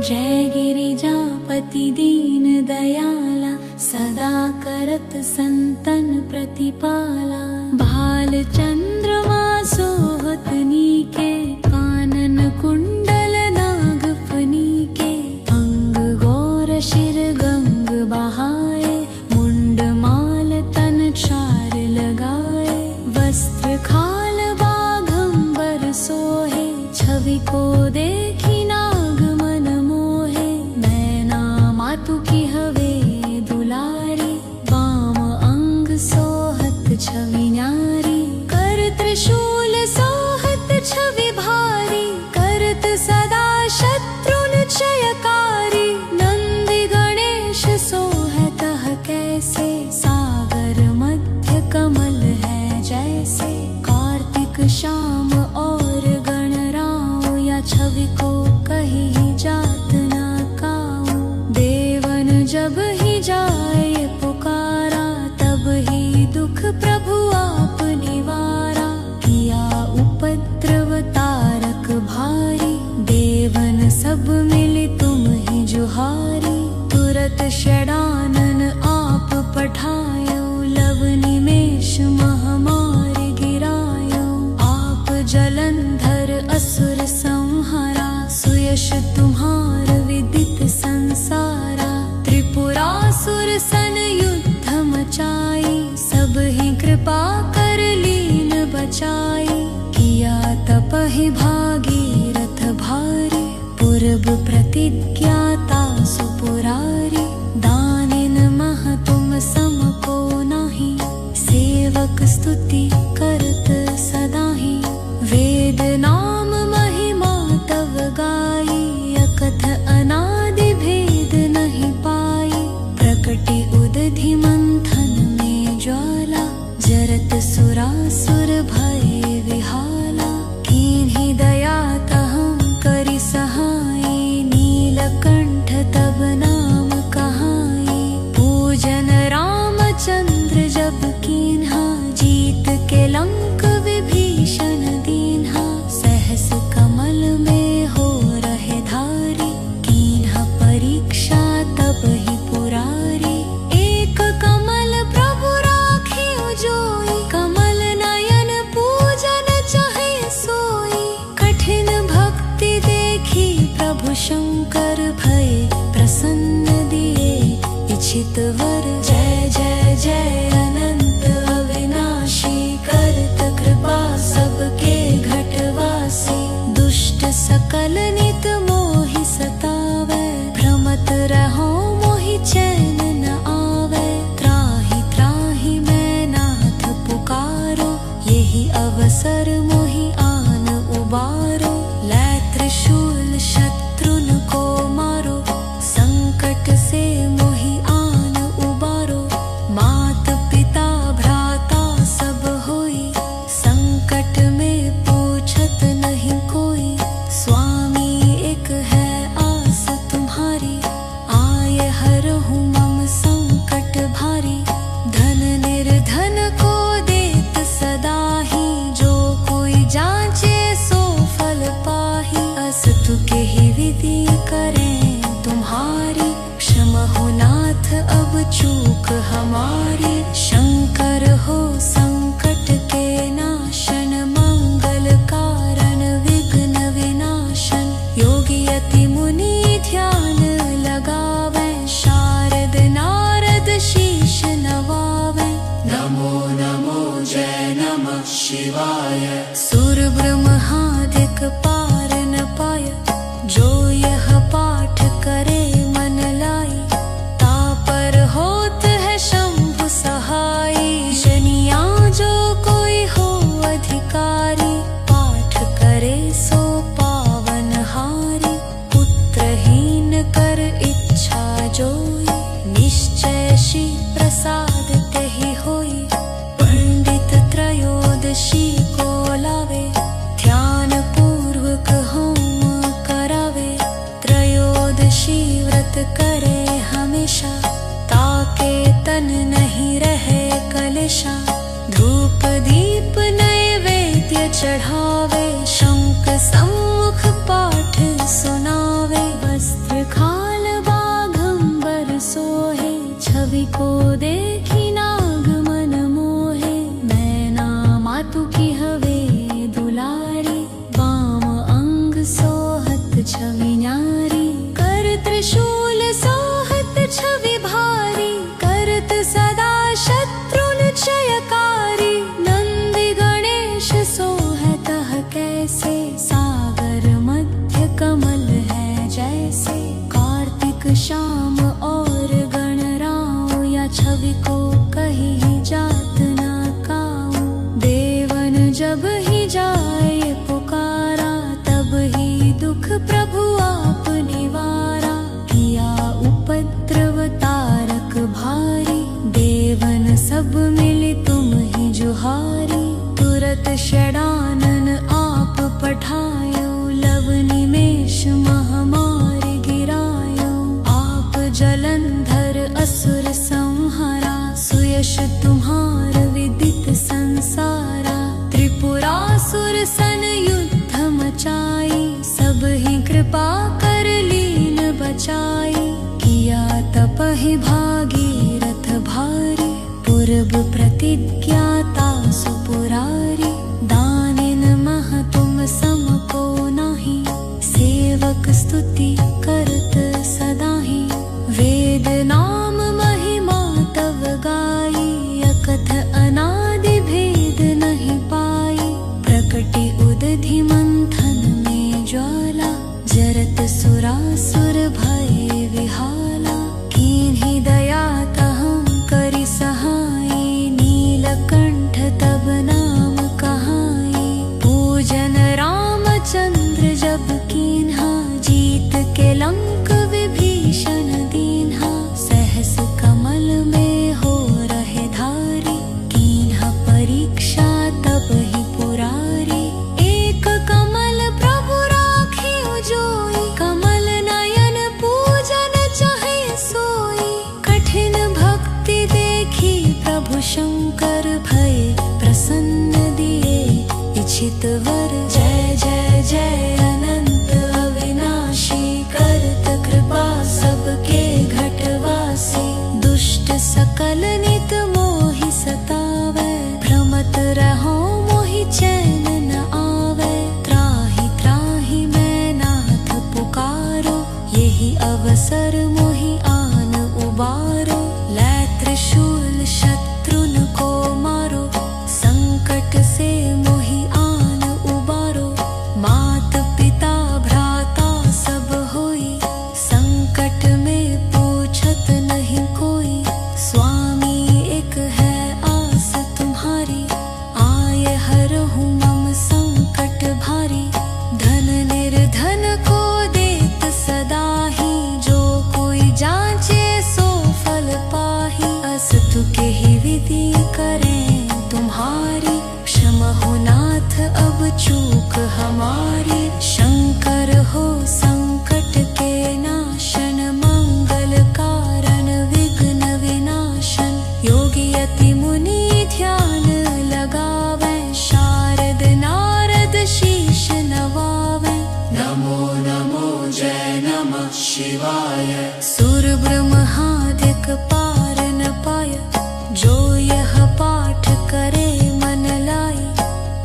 जय गिरिजापति दीन दयाला, सदा करत संतन प्रतिपाला। भाल चंद्रमा सोहत नीके, कानन कुंडल नाग फनीके। अंग गौर शिर गंग बहाए, मुंड माल तन चार लगाए। वस्त्र खाल बाघंबर सोहे, छवि को देखी नाग मन मोहे। नैना मातु की हवे दुलारी, वाम अंग सोहत छवि न्यारी। कर त्रिशूल सोहत छवि भारी, करत सदा शत्रुन क्षयकारी। नंदी गणेश सोहत कैसे, सागर मध्य कमल है जैसे। कार्तिक श्याम और गणराव, या छवि को कहीं जात न काऊ। देवन जब ही जाए पुकारा, तब ही दुख प्रभु आप निवारा। किया उपद्रव तारक भारी, देवन सब मिली तुम ही जुहारी। तुरत षडानन आप पठायो, लव निमेष महामारी गिरायो। आप जलंधर असुर संहारा, सुयश तुम्हार विदित संसारा। त्रिपुरासुर सन युद्ध मचाई, सब ही कृपा कर लीन बचाई। किया तपहि भागीरथ भारी, पूर्व प्रतिज्ञाता सुपुरारी। दानिन मह तुम सम को नाही, सेवक स्तुति करत सदाहि। वेद नाम महिमा तव गाई, अकथ अनादि भेद नहीं पाई। प्रकटि उदधि मंथन में ज्वाला, जरत सुरासुर भय विहाला। कीन्ही दया तहं करि सहाई, नीलकंठ तब नाम कहाई। पूजन रामचंद्र जब कीन्हा, जीत के लंक विभीषण दीन्हा। सहस कमल में हो रहे धारी, कीन्हा परीक्षा तब ही पुरारी। एक कमल प्रभु राखे जोई, कमल नयन पूजन चाहे सोई। कठिन भक्ति देखी प्रभु शंकर भय, प्रसन्न दिए इच्छित वर। जय जय जय अनंत अविनाशी, करत कृपा सबके घटवासी। दुष्ट सकल नित मोहि सतावे, भ्रमत रहो मोहि चैन न आवे। त्राहि त्राहि मैं नाथ पुकारो, यही अवसर मोहि आन उबारो। लै त्रिशूल शत्रुन को मारो, संकट से मोहि आन उबारो। मात पिता भ्राता सब होई, संकट में पूछत नहीं कोई। स्वामी एक है आस तुम्हारी, आए हरहु मम संकट भारी। धन निर्धन को देत सदा ही, जो कोई जांचे सो फल पाही। अस्तु के ही विधि करें तुम्हारी, क्षम हो नाथ अब चूक हमारी। शंकर हो संकट के नाशन, मंगल कारण विघ्न विनाशन। योगी अति मुनि ध्यान लगावे, शारद नारद शीश नवावे। नमो नमो जय नमः शिवाय, सुर ब्रह्मादिक पार न पाय। जो यह पाठ करे मन लाई, तापर होत है शंभु सहाई। शनिया जो कोई हो अधिकारी, पाठ करे सो पावन हारी। पुत्रहीन कर इच्छा जोई, निश्चय श्री प्रसाद तेहि होई। पंडित त्रयोदशी को लावे, ध्यान पूर्वक होम करावे। त्रयोदशी व्रत करे हमेशा, ताके तन नहीं रहे कलेशा। धूप दीप नैवेद्य चढ़ावे, शंख सम्मुख पाठ सुनावे। वस्त्र कैसे, सागर मध्य कमल है जैसे। कार्तिक श्याम और गणराव, या छवि को कहीं जात ना काऊ। देवन जब ही जाए पुकारा, तब ही दुख प्रभु आप निवारा। किया उपद्रव तारक भारी, देवन सब मिले तुम ही जुहारी। तुरत षडानन आप पठायो, लव निमेष महामारी गिरायो। आप जलंधर असुर संहारा, सुयश तुम्हार विदित संसारा। त्रिपुरासुर सन युद्ध मचाई, सब ही कृपा कर लीन बचाई। किया तपहि भागीरथ भारी, पूर्व प्रतिज्ञाता सुपुरारी। दानिन मह तुम सम को नाही, सेवक स्तुति करत सदाहि। वेद नाम महिमा तव गाई, अकथ अनादि भेद नहीं पाई। प्रकटि उदधि मंथन में ज्वाला, जरत सुरासुर भय विहाला। कीन्ही दया तहं करि सहाई, नीलकंठ तब नाम कहाई। पूजन रामचंद्र जब कीन्हा, जीत के लंक विभीषण दीन्हा। सहस कमल में हो रहे धारी, कीन्हा परीक्षा तब ही पुरारी। एक कमल प्रभु राखियो जोई, कमल नयन पूजन चाहे सोई। कठिन भक्ति देखी प्रभु शंकर, भय प्रसन्न दिए इच्छित वर। जय जय जय अनंत अविनाशी, करत कृपा सबके घटवासी। दुष्ट सकल नित मोहि सतावै, भ्रमत रहो मोहि चैन न आवे। त्राहि त्राहि मैं नाथ पुकारो, यही अवसर मोहि आन उबारो। लै त्रिशूल शत्रुन को मारो, संकट से मोहि आन उबारो। मात पिता भ्राता सब होई, संकट में पूछत नहीं कोई। स्वामी एक है आस तुम्हारी, आए हरहु मम संकट भारी। धन निर्धन को देत सदा ही, जो कोई जांचे सो फल पाही। अस्तु के ही विधि करें तुम्हारी, क्षमा हो नाथ अब चूक हमारी। शंकर हो संकट के नाशन, मंगल कारण विघ्न विनाशन। योगी यति मुनि ध्यान लगावे, शारद नारद शीश नवावे। नमो नमो जय नमः शिवाय, सुर ब्रह्मादिक पार न पाय। जो यह पाठ करे मन लाई,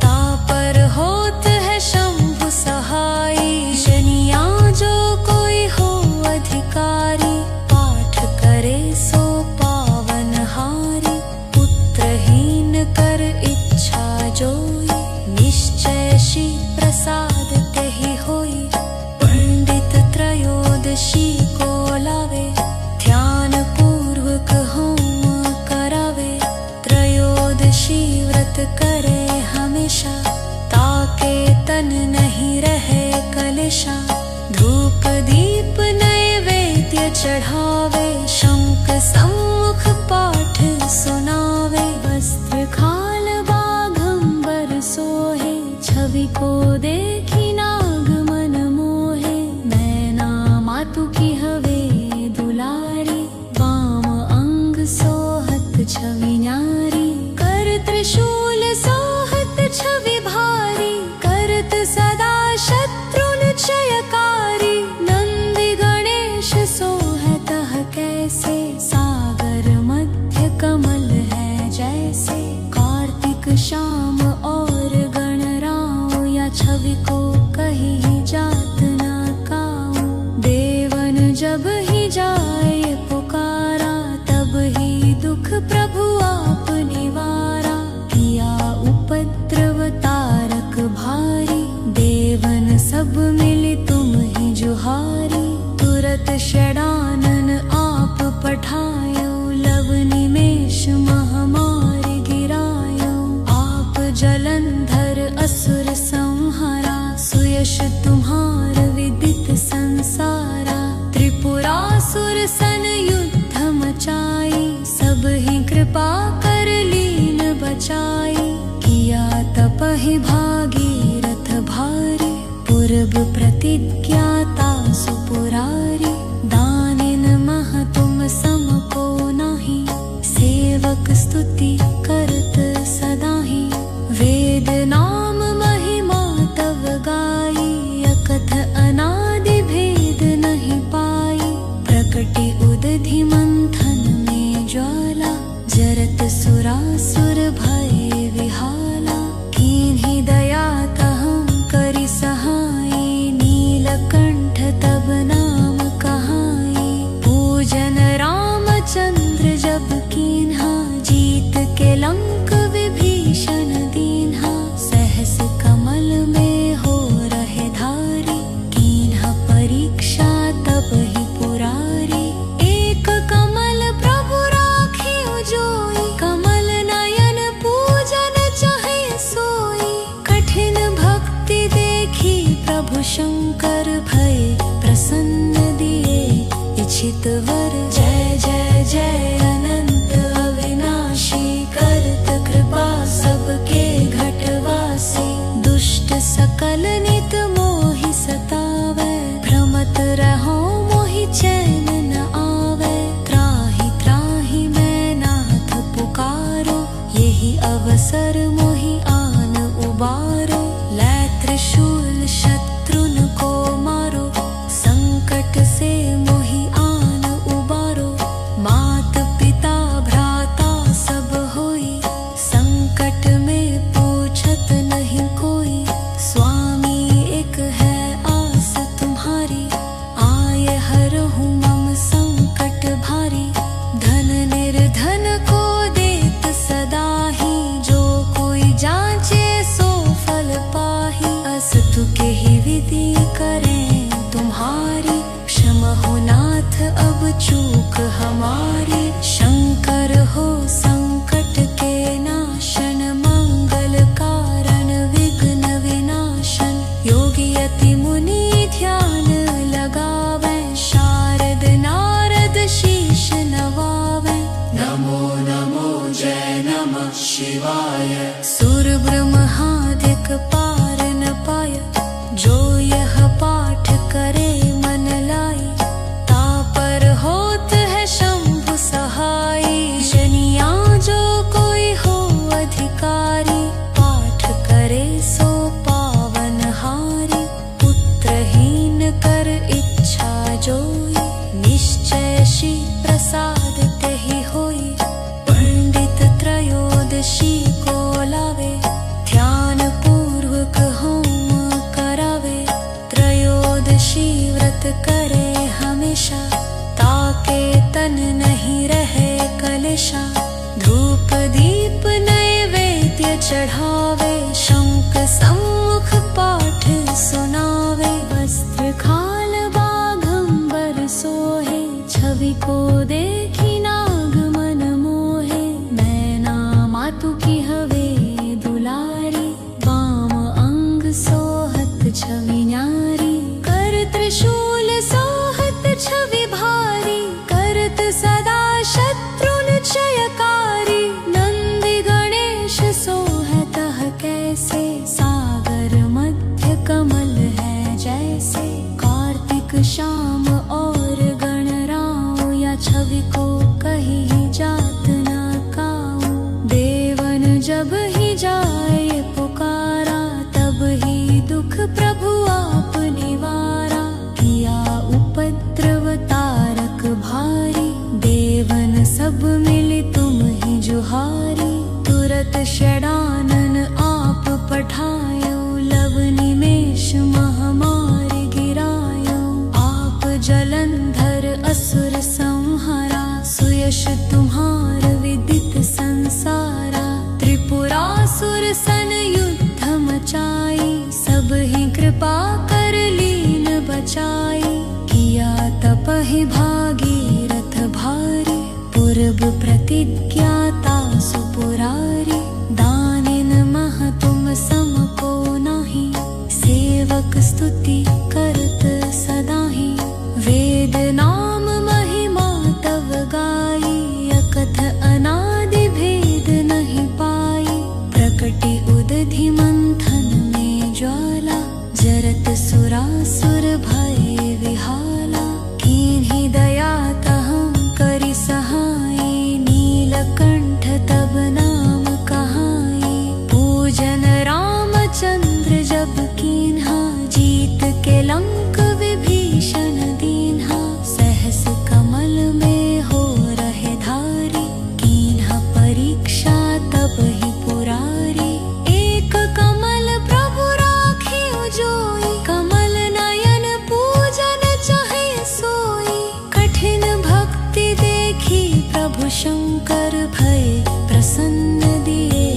तापर होत है शंभु सहाई। शनिया जो कोई हो अधिकारी, पाठ करे सो पावन हारी। पुत्रहीन कर इच्छा जोई, निश्चय श्री प्रसाद तेहि होई। पंडित त्रयोदशी को लावे, ध्यान पूर्वक होम करावे। त्रयोदशी व्रत करे हमेशा, ताके तन नहीं रहे कलेशा। धूप दीप नैवेद्य चढ़ावे, शंख सम्मुख पाठ सुनावे। वस्त्र खाल बाघंबर सोहे, छवि को देखी नाग मन मोहे। नैना मातु की हवे दुलारी, वाम अंग सोहत छवि न्यारी। कर त्रिशूल सोहत छवि भारी, करत सदा शत्रुन क्षयकारी। नंदि गणेश सोहतः कैसे, सागर मध्य कमल है जैसे। कार्तिक श्याम और गणराव, या छवि को कहीं जात ना काऊ। देवन जब ही जाए पुकारा, तब ही दुख प्रभु आप निवारा। किया उपद्रव तारक भारी, संहारा, सुयश तुम्हार विदित संसारा। त्रिपुरासुर सन युद्ध मचाई, सब ही कृपा कर लीन बचाई। किया तपहि भागीरथ भारी, पूर्व प्रतिज्ञाता सुपुरारी। दानिन मह तुम सम को नाही, सेवक स्तुति करत सदाहि। वेद नाम महिमा तव गाई, अकथ अनादि भेद नहीं पाई। प्रकटि उदधि मंथन में ज्वाला, जरत सुरासुर भय विहाला। कीन्ही दया तहं करि सहाई, नीलकंठ तब नाम कहाई। पूजन रामचंद्र जब कीन्हा, जीत के लंक विभीषण दीन्हा। सहस कमल में हो रहे धारी, कीन्हा परीक्षा तब ही पुरारी। एक कमल प्रभु राखियो जोई, कमल नयन पूजन चाहे सोई। कठिन भक्ति देखी प्रभु शंकर, भय प्रसन्न दिए इच्छित वर। जय जय जय अनंत अविनाशी, करत कृपा सबके घटवासी। दुष्ट सकल नित मोहि सतावै, भ्रमत रहो मोहि चैन न आवे। त्राहि त्राहि मैं नाथ पुकारो, यही अवसर मोहि आन उबारो। लै त्रिशूल शत्रुन को मारो, संकट से मोहि आन उबारो। मात पिता भ्राता सब होई, संकट में पूछत नहीं कोई। स्वामी एक है आस तुम्हारी, आये हरहु मम संकट भारी। धन निर्धन को देत सदा ही, जो कोई जांचे सो फल पाही। अस्तु के ही विधि करें तुम्हारी, क्षम हो नाथ अब चूक हमारी। शंकर हो संकट के नाशन, मंगल कारण विघ्न विनाशन। योगी यति मुनि ध्यान लगावे, शारद नारद शीश नवावे। नमो नमो जय नमः शिवाय, सुर ब्रह्मादिक पार न पाय। जो यह पाठ करे मन लाई, तापर होत है शंभु सहाई। जनिया जो कोई हो अधिकारी, पाठ करे सो पावन हारी। पुत्रहीन कर इच्छा जोई, निश्चय श्री प्रसाद तेहि होई। पंडित त्रयोदशी को लावे, ध्यान पूर्वक होम करावे। त्रयोदशी व्रत करे हमेशा, ताके तन नहीं रहे कलेशा। धूप दीप नैवेद्य चढ़ावे, शंख सम्मुख पाठ सुनावे। वस्त्र खाल बाघंबर सोहे, छवि को देखी नाग मन मोहे। मैना मातु की हवे दुलारी, वाम अंग सोहत छवि न्यारी। कर त्रिशूल सोहत छवि भारी, करत सदा शत्रुन क्षयकारी। नंदि गणेश सोहतः कैसे, सागर मध्य कमल है जैसे। कार्तिक श्याम और गणराव, या छवि को कहीं जात न काऊ। देवन जब ही जाए पुकारा, तब ही दुख प्रभु आप निवारा। किया उपद्रव तारक भारी, देवन सब मिली तुम ही जुहारी। तुरत षडानन आप पठायो, लव निमेष महामारी गिरायो। आप जलंधर असुर संहारा, सुयश तुम्हार विदित संसारा। त्रिपुरासुर सन युद्ध मचाई, सब ही कृपा कर लीन बचाई। किया तपहि भागीरथ भारी, पूर्व प्रतिज्ञाता सुपुरारी। दानिन मह तुम सम को नाही, सेवक स्तुति करत सदाहि। वेद नाम महिमा तव गाई, अकथ अनादि भेद नहीं पाई। प्रकटि उदधि मंथन में ज्वाला, जरत सुरासुर भय विहाला। कीन्ही दया तहं करि सहाय, नीलकंठ तब नाम कहाई। पूजन रामचंद्र जब कीन्हा, जीत के लंक विभीषण दीन्हा। सहस कमल में हो रहे धारी, कीन्हा परीक्षा तब ही पुरारी। एक कमल प्रभु राखियो जोई, कमल नयन पूजन चाहे सोई। कठिन भक्ति देखी प्रभु शंकर भय, प्रसन्न दिए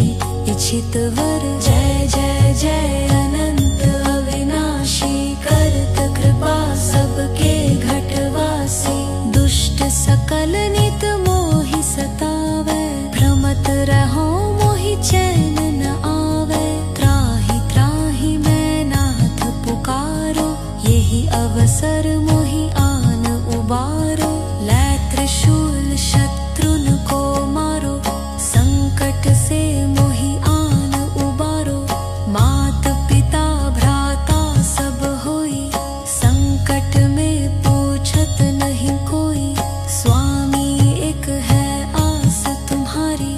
इच्छित वर। जय जय जय अनंत अविनाशी, करत कृपा सबके घटवासी। दुष्ट सकल नित मोहि सतावै, भ्रमत रहो मोहि चैन न आवे। त्राहि त्राहि मैं नाथ पुकारो, यही अवसर मोहि आन उबारो। लै त्रिशूल शत्रुन को मारो, संकट से मोहि आन उबारो। मात पिता भ्राता सब होई, संकट में पूछत नहीं कोई। स्वामी एक है आस तुम्हारी,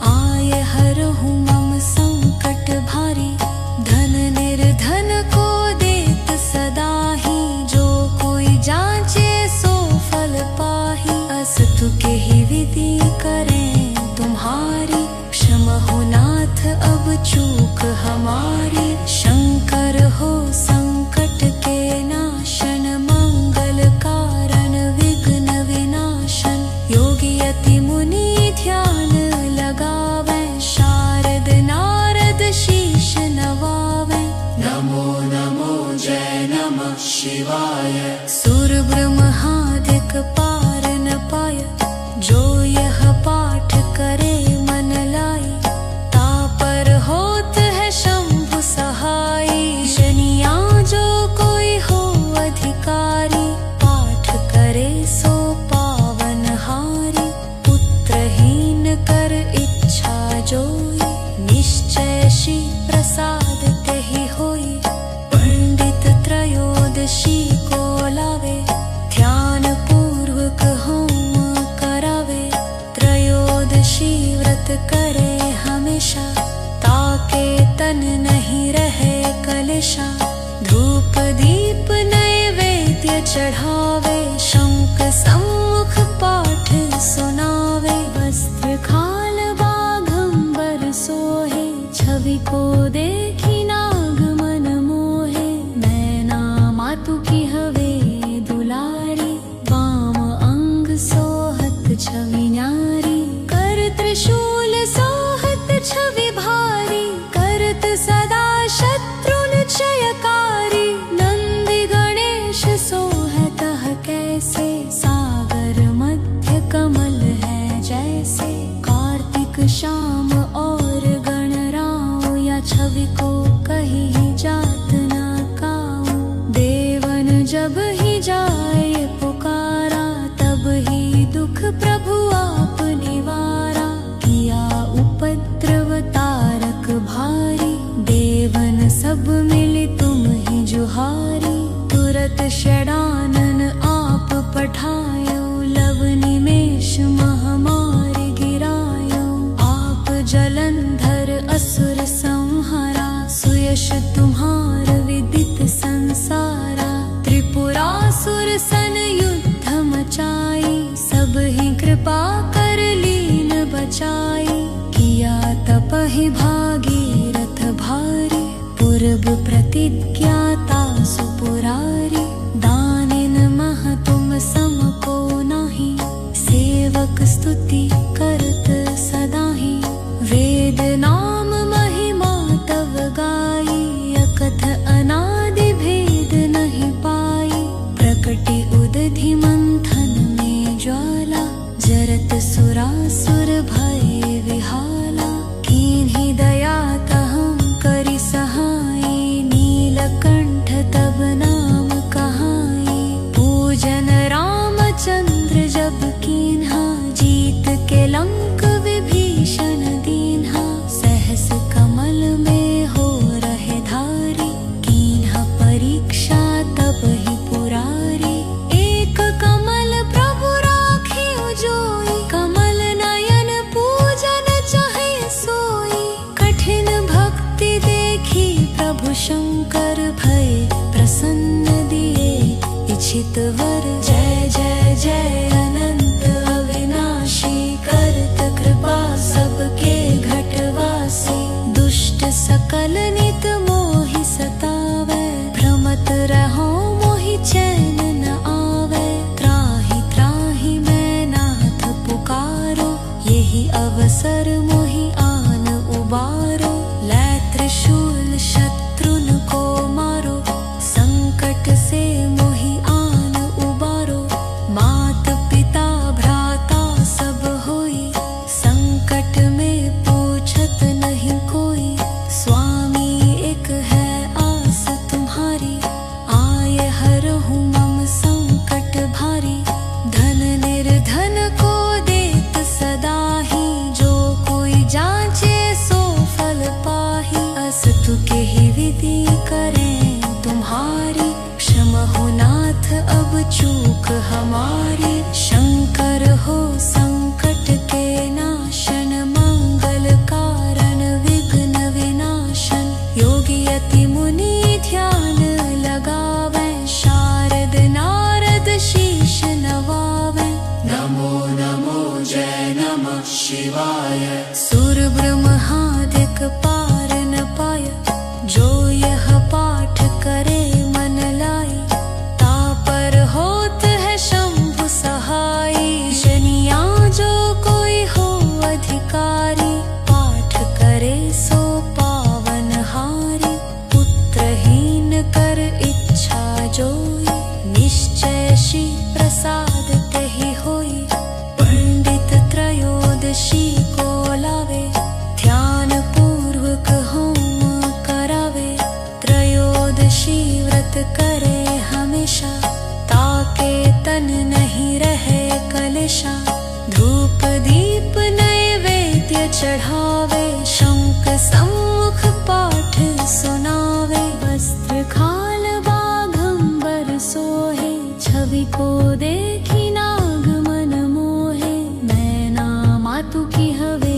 आये हरहु मम संकट भारी। धन निर्धन को देत सदा ही, जो कोई जांचे सो फल पाही। अस्तु के ही विधि करें तुम्हारी, क्षम हो नाथ अब चूक हमारी। शंकर हो संकट के नाशन, मंगल कारण विघ्न विनाशन। योगी अति मुनि ध्यान लगावे, शारद नारद शीश नवावे। नमो नमो जय नमः शिवाय, सुर ब्रह्मादिक पार न पाय। जो यह पाठ करे मन लाई, तापर होत है शंभु सहाई। शनिया जो कोई हो अधिकारी, पाठ करे सो पावन हारी। पुत्रहीन कर इच्छा जोई, निश्चय श्री प्रसाद तेहि होई। पंडित त्रयोदशी को लावे, ध्यान पूर्वक होम करावे। त्रयोदशी व्रत करे हमेशा, ताके तन नहीं रहे कलेशा। धूप दीप नैवेद्य चढ़ावे, शंख सम्मुख पाठ सुनावे। वस्त्र खाल बाघंबर सोहे, छवि को देखी नाग मन मोहे। मैना मातु की हवे दुलारी, वाम अंग सोहत छवि न्यारी। कर त्रिशूल सोहत छवि भारी, करत सदा शत्रुन क्षयकारी। नंदी गणेश सोहत कैसे, सागर मध्य कमल है जैसे। कार्तिक श्याम और गणराव, या छवि को कहीं जात न काऊ। देवन जब ही जाए पुकारा, तब ही दुख प्रभु आप निवारा। किया उपद्रव तारक भारी, देवन सब मिली तुम ही जुहारी। तुरत षडानन आप पठायो, लव निमेष महामारी गिरायो। आप जलंधर असुर संहारा, सुयश तुम्हार विदित संसारा। त्रिपुरासुर सन युद्ध मचाई, सब ही कृपा कर लीन बचाई। किया तपहि भागीरथ भारी, पूर्व प्रतिज्ञाता सुपुरारी। दानिन मह तुम सम को नाही, सेवक स्तुति करत सदाहि। वेद नाम महिमा तव गाई, अकथ अनादि भेद नहीं पाई। प्रकटि उदधि मंथन में ज्वाला, जरत सुरासुर भय विहाला। कीन्ही दया तहं करि सहाय, नीलकंठ प्रभु शंकर भय प्रसन्न दिए इच्छित वर। जय जय जय अनंत अविनाशी करत कृपा सबके घटवासी। दुष्ट सकल नित मोहि सतावै भ्रमत रहो मोहि चैन न आवे। त्राहि त्राहि मैं नाथ पुकारो यही अवसर मोहि आन उबारो। लै त्रिशूल शत्रुन को मारो संकट से मोहि आन उबारो। मात पिता भ्राता सब होई संकट में पूछत नहीं कोई। स्वामी एक है आस तुम्हारी आये हरहु मम संकट भारी। धन निर्धन को देत सदा ही जो कोई जांचे सो फल पाही। अस्तु के ही विधि करें तुम्हारी क्षमा हो नाथ अब चूक हमारी। शंकर हो संकट के नाशन मंगल कारण विघ्न विनाशन। योगी यति मुनि ध्यान लगावे शारद नारद शीश नवावे। नमो नमो जय नमः शिवाय। सुर ब्रह्मादिक पार न पाय जो यह पाठ करे मन लाई। तापर होत है शंभु सहाई शनिया जो कोई हो अधिकारी। पाठ करे सो पावन हारी पुत्रहीन कर इच्छा जोई। निश्चय श्री प्रसाद तेहि होई। पंडित त्रयोदशी को लावे ध्यान पूर्वक होम करावे। त्रयोदशी व्रत करे हमेशा ताके तन नहीं रहे कलेशा। धूप दीप नैवेद्य चढ़ावे शंख सम्मुख पाठ सुनावे। वस्त्र खाल बाघंबर सोहे छवि को देखी नाग मन मोहे। नैना मातु की हवे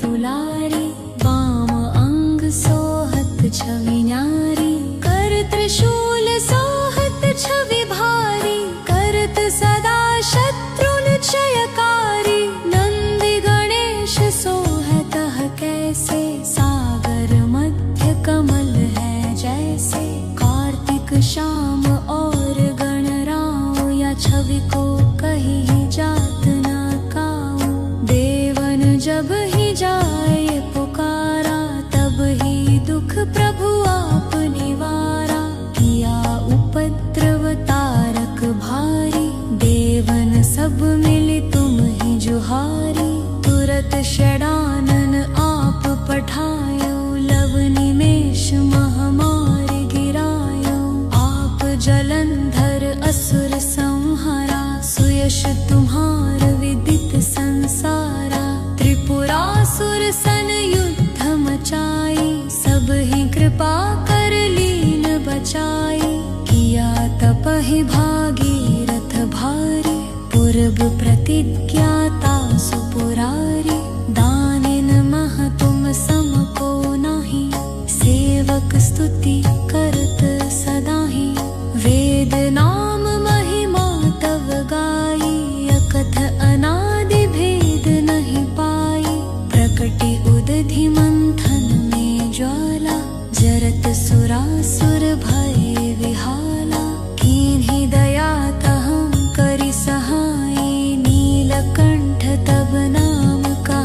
दुलारी वाम अंग सोहत छवि न्यारी। कर त्रिशूल सोहत छवि भारी करत सदा शत्रुन क्षयकारी। नंदी गणेश सोहत कैसे सागर मध्य कमल है जैसे। कार्तिक श्याम और गणराव या छवि को कहीं जात न काऊ। देवन जब ही जाए पुकारा तब ही दुख प्रभु आप निवारा। किया उपद्रव तारक भारी देवन सब मिली तुम ही जुहारी। तुरत षडानन आप पठायो लव निमेष महामारी गिरायो। आप जलंधर असुर संहारा सुयश तुम्हार विदित संसारा। त्रिपुरासुर सन युद्ध मचाई सब ही कृपा कर लीन बचाई। किया तपहि भागीरथ भारी पूर्व प्रतिज्ञाता सुपुरारी। दानिन मह तुम सम को नाही सेवक स्तुति करत सदा ही। वेद नाम महिमा तव गाई अकथ अनादि भेद नहीं पाई। प्रकटि उदधि मंथन में ज्वाला जरत सुरासुर भय विहाला। कीन्ही दया तहं करि सहाई नीलकंठ तब नाम कहा।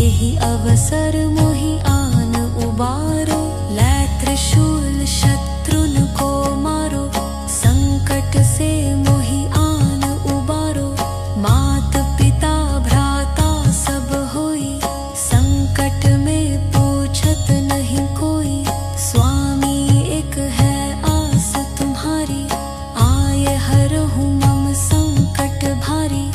यही अवसर मोहि आन उबारो। लै त्रिशूल शत्रुन को मारो, संकट से मोहि आन उबारो। मात पिता भ्राता सब होई, संकट में पूछत नहीं कोई। स्वामी एक है आस तुम्हारी, आए हरहु मम संकट भारी।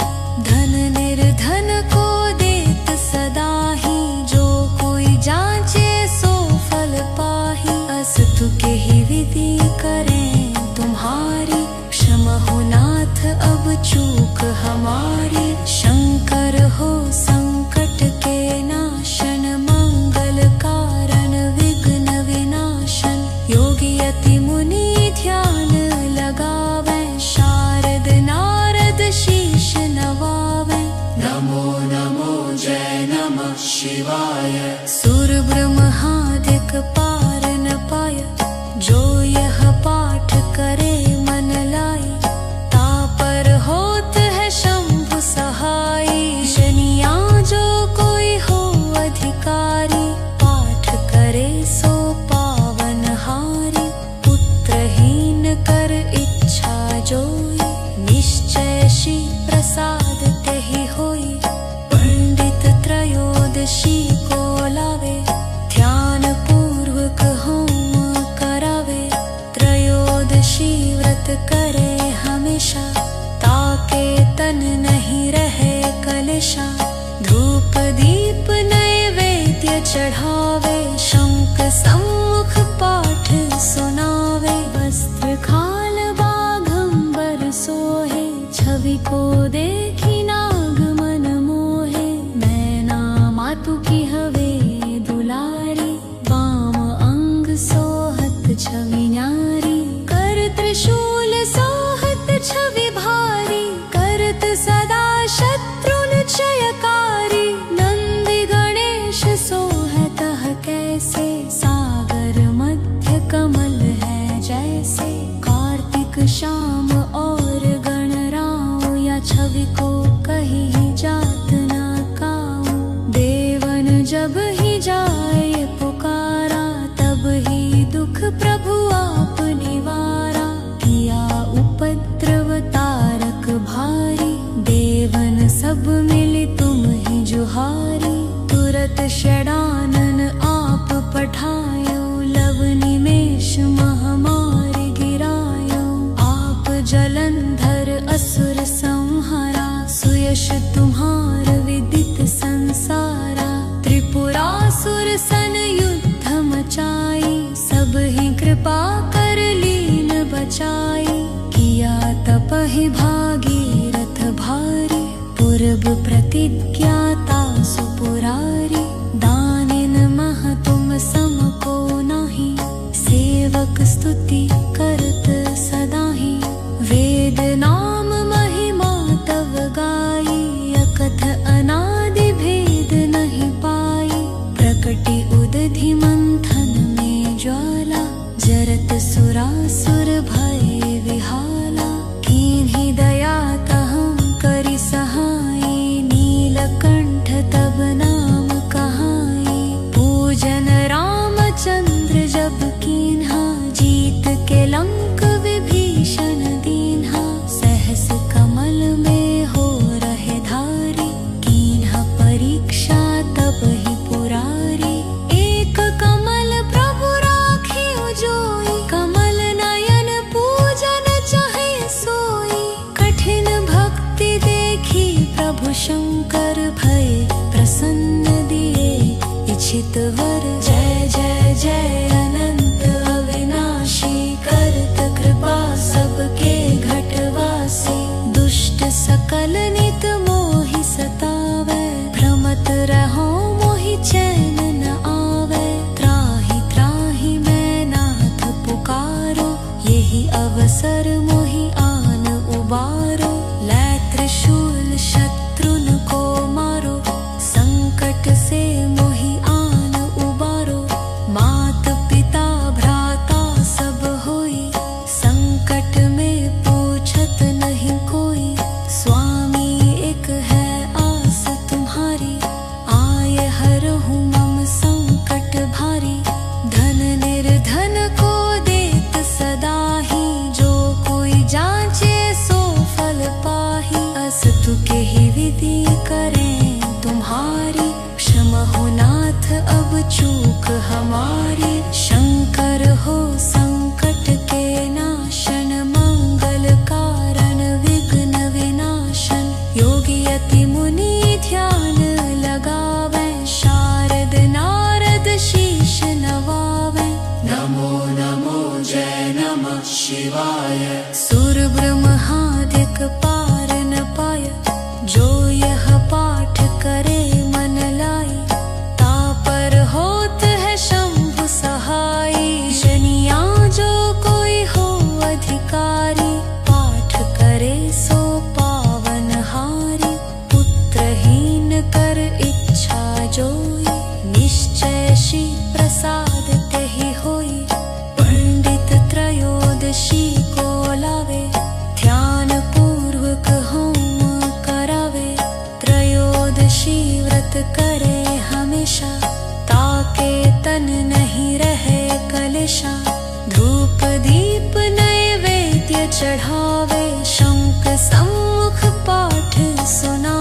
धन निर्धन को देत सदा ही, जो कोई जांचे सो फल पाही। अस्तु के ही विधि करें तुम्हारी, क्षमा हो नाथ अब चूक हमारी। शंकर हो संकट के नाशन, मंगल कारण विघ्न विनाशन। योगी यति मुनि ध्यान लगावे, शारद नारद शीश नवावे। नमो नमो जय नमः शिवाय। सुर ब्रह्मादिक पार न पाय, जो यह पाठ करे मन लाई। तापर होत है शंभु सहाई, शनिया जो कोई हो अधिकारी। पाठ करे सो पावन हारी, पुत्रहीन कर इच्छा जोई। निश्चय श्री प्रसाद तेहि होई, पंडित त्रयोदशी को लावे। ध्यान पूर्वक होम करावे, त्रयोदशी व्रत करे हमेशा। ताके तन नहीं रहे कलेशा, धूप दीप नैवेद्य चढ़ावे। शंख सम्मुख पाठ सुनावे, वस्त्र खाल बाघंबर सोहे। छवि को देखी नाग मन मोहे, मैना मातु की हवे दुलारी। वाम अंग सोहत छवि न्यारी, कर त्रिशूल सोहत छवि भारी। करत सदा शत्रुन क्षयकारी, नंदी गणेश सोहत कैसे। सागर मध्य कमल है जैसे, कार्तिक श्याम और गणराव। या छवि को कहीं जात न काऊ, देवन जब ही जाए पुकारा। तब ही दुख प्रभु आप निवारा, किया उपद्रव तारक भारी। देवन सब मिली तुम ही जुहारी, तुरत षडानन आप पठायो। लव निमेष महामारी गिरायो, आप जलंधर असुर संहारा। सुयश तुम्हार विदित संसारा, त्रिपुरासुर सन युद्ध मचाई। सब ही कृपा कर लीन बचाई, किया तपहि भागीरथ भारी। पूर्व प्रतिज्ञाता सुपुरारी, दानिन मह तुम सम को नाही। सेवक स्तुति करत सदा ही, वेद नाम महिमा तव गाई। अकथ अनादि भेद नहीं पाई, प्रकटि उदधि मंथन में ज्वाला। जरत सुरासुर भय विहाला, कीन्ही दया तहं करि सहाई। नीलकंठ तब नाम कहाई, पूजन रामचंद्र जब कीन्हा। जीत के लंक विभीषण दीन्हा, सहस कमल में हो रहे धारी। कीन्हा परीक्षा तब ही पुरारी, एक कमल प्रभु राखे जोई। कमल नयन पूजन चाहे सोई, कठिन भक्ति देखी प्रभु शंकर भय प्रसन्न दिए इच्छित वर। जय जय जय अनंत अविनाशी, करत कृपा सबके घटवासी। दुष्ट सकल नित मोहि सतावे, भ्रमत रहो मोहि चैन न आवे। त्राहि त्राहि मैं नाथ पुकारो, यही अवसर मोहि आन उबारो। लै त्रिशूल शत्रुन को मारो, संकट से मोहि आन उबारो। मात पिता भ्राता सब होई, संकट में पूछत नहीं कोई। स्वामी एक है आस तुम्हारी, आए शिवाय। सुर ब्रह्मादिक पार न पाय, जो यह पाठ करे मन लाई। तापर होत है शंभु सहाई, शनिया जो कोई हो अधिकारी। पाठ करे सो पावन हारी, पुत्रहीन कर इच्छा जोई। निश्चय श्री प्रसाद तेहि होई, पंडित त्रयोदशी को लावे। ध्यान पूर्वक होम करावे, त्रयोदशी व्रत करे हमेशा। ताके तन नहीं रहे कलेशा, धूप दीप नैवेद्य चढ़ावे। शंख सम्मुख पाठ सुना